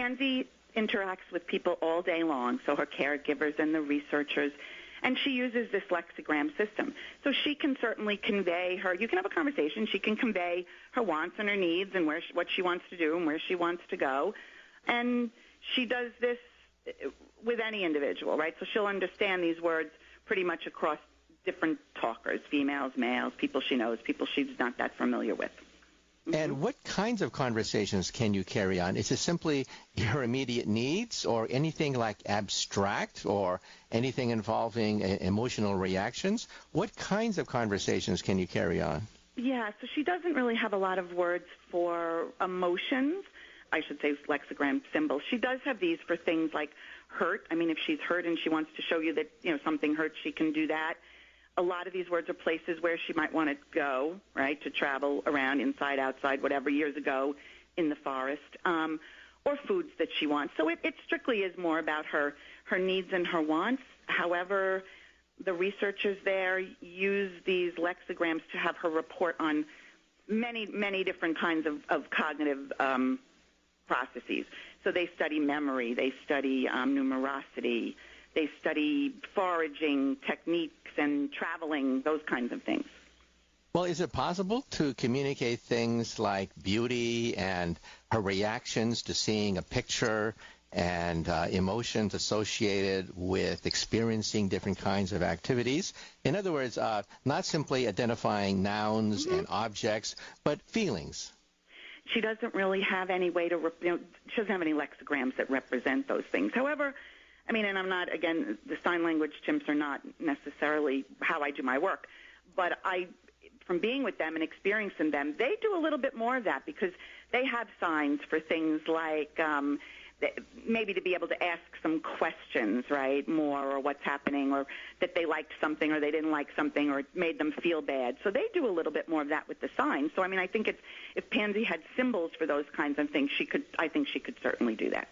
Panzee interacts with people all day long, so her caregivers and the researchers, and she uses this lexigram system. So she can certainly convey you can have a conversation, she can convey her wants and her needs and what she wants to do and where she wants to go. And she does this with any individual, right? So she'll understand these words pretty much across different talkers, females, males, people she knows, people she's not that familiar with. Mm-hmm. And what kinds of conversations can you carry on? Is it simply your immediate needs or anything like abstract or anything involving emotional reactions? What kinds of conversations can you carry on? Yeah, so she doesn't really have a lot of words for emotions. I should say lexigram symbols. She does have these for things like hurt. I mean, if she's hurt and she wants to show you that, something hurts, she can do that. A lot of these words are places where she might want to go, right, to travel around, inside, outside, whatever, years ago in the forest, or foods that she wants. So it strictly is more about her needs and her wants. However, the researchers there use these lexicograms to have her report on many, many different kinds of cognitive processes. So they study memory, they study numerosity, they study foraging techniques and traveling, those kinds of things. Well, is it possible to communicate things like beauty and her reactions to seeing a picture and emotions associated with experiencing different kinds of activities? In other words, not simply identifying nouns and objects, but feelings. She doesn't really have any way to, she doesn't have any lexicograms that represent those things. However, I mean, and I'm not, again, the sign language chimps are not necessarily how I do my work, but from being with them and experiencing them, they do a little bit more of that because they have signs for things like maybe to be able to ask some questions, right, more, or what's happening, or that they liked something or they didn't like something or it made them feel bad. So they do a little bit more of that with the signs. So, I mean, I think if Panzee had symbols for those kinds of things, I think she could certainly do that.